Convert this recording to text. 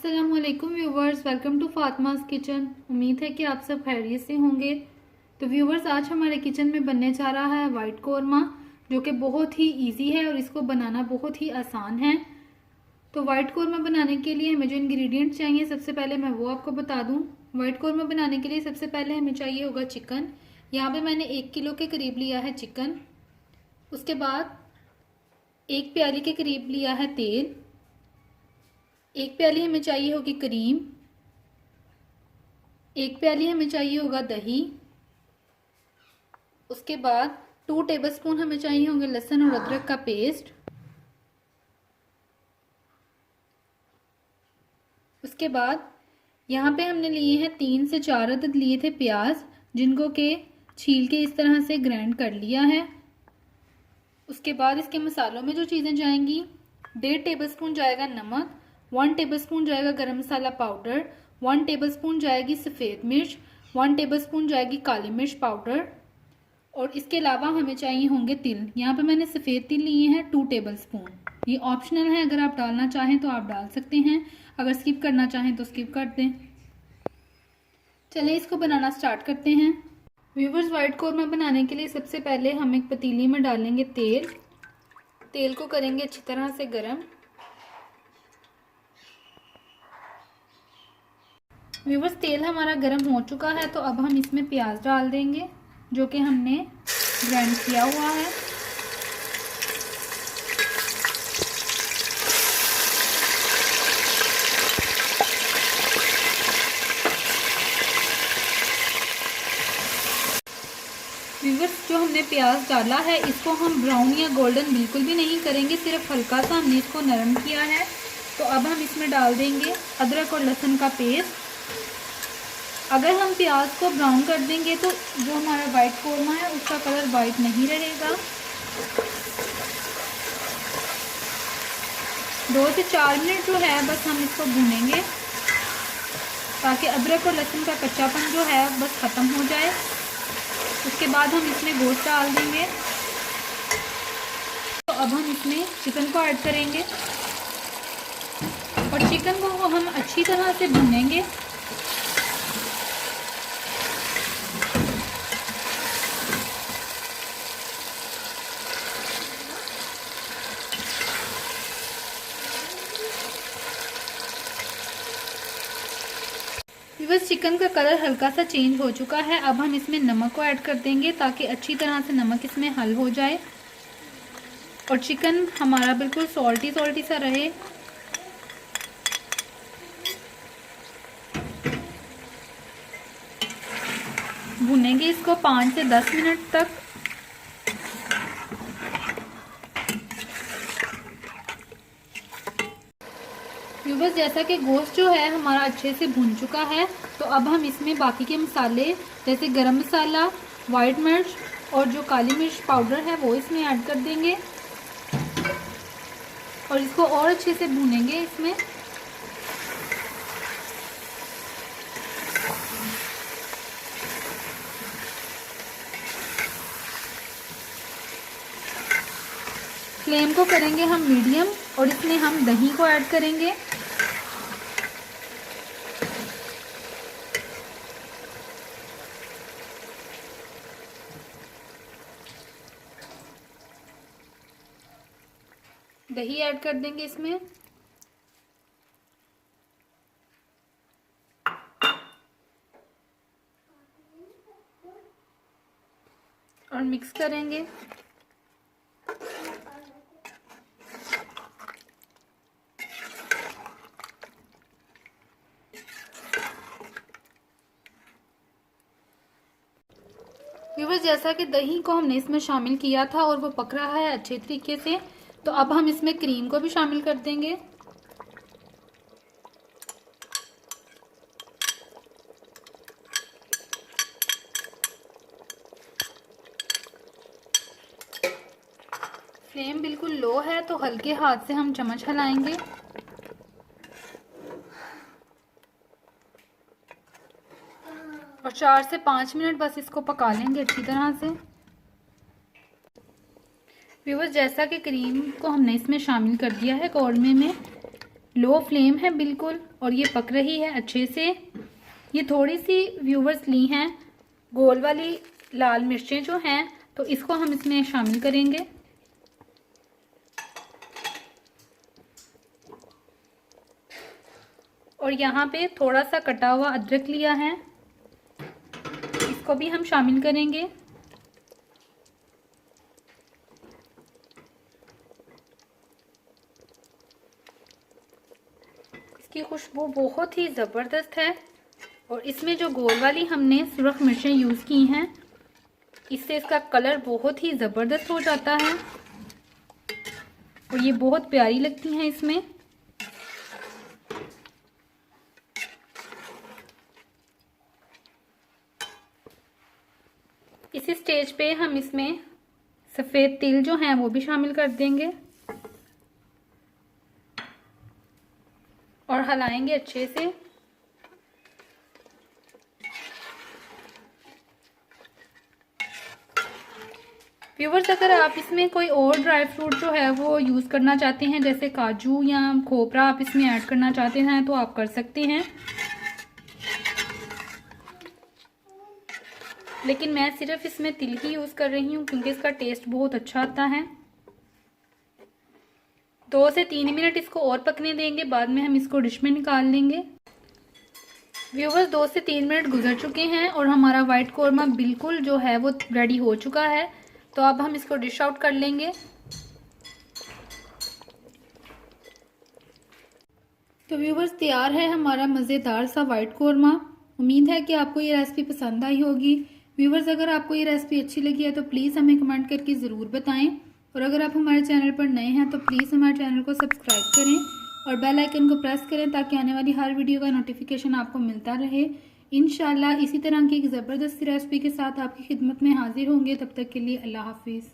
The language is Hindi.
अस्सलामुअलैकुम viewers, welcome to Fatima's kitchen. उम्मीद है कि आप सब खैरियत से होंगे। तो व्यूवर्स, आज हमारे किचन में बनने जा रहा है वाइट कौरमा, जो कि बहुत ही इजी है और इसको बनाना बहुत ही आसान है। तो वाइट कौरमा बनाने के लिए हमें जो इंग्रेडिएंट्स चाहिए, सबसे पहले मैं वो आपको बता दूं। वाइट कौरमा बनाने के लिए सबसे पहले हमें चाहिए होगा चिकन। यहाँ पे मैंने 1 किलो के करीब लिया है चिकन। उसके बाद 1 प्याली के करीब लिया है तेल। 1 प्याली हमें चाहिए होगी क्रीम। 1 प्याली हमें चाहिए होगा दही। उसके बाद 2 टेबलस्पून हमें चाहिए होंगे लहसुन और अदरक का पेस्ट। उसके बाद यहाँ पे हमने लिए हैं 3 से 4 अदद लिए थे प्याज, जिनको के छील के इस तरह से ग्राइंड कर लिया है। उसके बाद इसके मसालों में जो चीज़ें जाएंगी, 1.5 टेबलस्पून जाएगा नमक, 1 टेबलस्पून जाएगा गरम मसाला पाउडर, 1 टेबलस्पून जाएगी सफ़ेद मिर्च, 1 टेबलस्पून जाएगी काली मिर्च पाउडर, और इसके अलावा हमें चाहिए होंगे तिल। यहाँ पे मैंने सफ़ेद तिल लिए हैं 2 टेबलस्पून। ये ऑप्शनल है, अगर आप डालना चाहें तो आप डाल सकते हैं, अगर स्किप करना चाहें तो स्किप कर दें। चलें इसको बनाना स्टार्ट करते हैं। व्यूवर्स, वाइट कौरमा बनाने के लिए सबसे पहले हम एक पतीली में डालेंगे तेल। तेल को करेंगे अच्छी तरह से गरम। व्यूवर्स, तेल हमारा गरम हो चुका है, तो अब हम इसमें प्याज डाल देंगे जो कि हमने ग्राइंड किया हुआ है। व्यूवर्स, जो हमने प्याज डाला है इसको हम ब्राउन या गोल्डन बिल्कुल भी नहीं करेंगे, सिर्फ हल्का सा हमने इसको नरम किया है। तो अब हम इसमें डाल देंगे अदरक और लहसुन का पेस्ट। अगर हम प्याज को ब्राउन कर देंगे तो जो हमारा वाइट कौरमा है उसका कलर वाइट नहीं रहेगा। 2 से 4 मिनट जो है बस हम इसको भूनेंगे, ताकि अदरक और लहसुन का कच्चापन जो है बस ख़त्म हो जाए। उसके बाद हम इसमें गोश्त डाल देंगे। तो अब हम इसमें चिकन को ऐड करेंगे और चिकन को हम अच्छी तरह से भूनेंगे। बस चिकन का कलर हल्का सा चेंज हो चुका है। अब हम इसमें नमक को ऐड कर देंगे, ताकि अच्छी तरह से नमक इसमें हल हो जाए और चिकन हमारा बिल्कुल सॉल्टी सॉल्टी सा रहे। भुनेंगे इसको 5 से 10 मिनट तक। व्यूवर्स, जैसा कि गोश्त जो है हमारा अच्छे से भुन चुका है, तो अब हम इसमें बाकी के मसाले जैसे गरम मसाला, वाइट मिर्च और जो काली मिर्च पाउडर है वो इसमें ऐड कर देंगे और इसको और अच्छे से भूनेंगे इसमें। फ्लेम को करेंगे हम मीडियम और इसमें हम दही को ऐड करेंगे। दही ऐड कर देंगे इसमें और मिक्स करेंगे। व्यूवर्स, जैसा कि दही को हमने इसमें शामिल किया था और वो पक रहा है अच्छे तरीके से, तो अब हम इसमें क्रीम को भी शामिल कर देंगे। फ्लेम बिल्कुल लो है, तो हल्के हाथ से हम चम्मच हिलाएंगे। और 4 से 5 मिनट बस इसको पका लेंगे अच्छी तरह से। व्यूअर्स, जैसा कि क्रीम को हमने इसमें शामिल कर दिया है कौरमे में, लो फ्लेम है बिल्कुल और ये पक रही है अच्छे से। ये थोड़ी सी व्यूवर्स ली हैं गोल वाली लाल मिर्चें जो हैं, तो इसको हम इसमें शामिल करेंगे। और यहाँ पे थोड़ा सा कटा हुआ अदरक लिया है, इसको भी हम शामिल करेंगे। इसकी खुशबू बहुत ही ज़बरदस्त है और इसमें जो गोल वाली हमने सुरख मिर्चें यूज़ की हैं, इससे इसका कलर बहुत ही ज़बरदस्त हो जाता है और ये बहुत प्यारी लगती हैं इसमें। इसी स्टेज पे हम इसमें सफ़ेद तिल जो हैं वो भी शामिल कर देंगे और हिलाएंगे अच्छे से। व्यूवर्स, अगर आप इसमें कोई और ड्राई फ्रूट जो है वो यूज़ करना चाहते हैं, जैसे काजू या खोपरा आप इसमें ऐड करना चाहते हैं तो आप कर सकते हैं, लेकिन मैं सिर्फ इसमें तिल ही यूज़ कर रही हूँ क्योंकि इसका टेस्ट बहुत अच्छा आता है। 2 से 3 मिनट इसको और पकने देंगे, बाद में हम इसको डिश में निकाल लेंगे। व्यूवर्स, 2 से 3 मिनट गुजर चुके हैं और हमारा वाइट कौरमा बिल्कुल जो है वो रेडी हो चुका है। तो अब हम इसको डिश आउट कर लेंगे। तो व्यूवर्स, तैयार है हमारा मज़ेदार सा वाइट कौरमा। उम्मीद है कि आपको ये रेसिपी पसंद आई होगी। व्यूवर्स, अगर आपको ये रेसिपी अच्छी लगी है तो प्लीज़ हमें कमेंट करके ज़रूर बताएं और अगर आप हमारे चैनल पर नए हैं तो प्लीज़ हमारे चैनल को सब्सक्राइब करें और बेल आइकन को प्रेस करें ताकि आने वाली हर वीडियो का नोटिफिकेशन आपको मिलता रहे। इंशाल्लाह इसी तरह की एक ज़बरदस्त रेसिपी के साथ आपकी खिदमत में हाजिर होंगे। तब तक के लिए अल्लाह हाफिज़।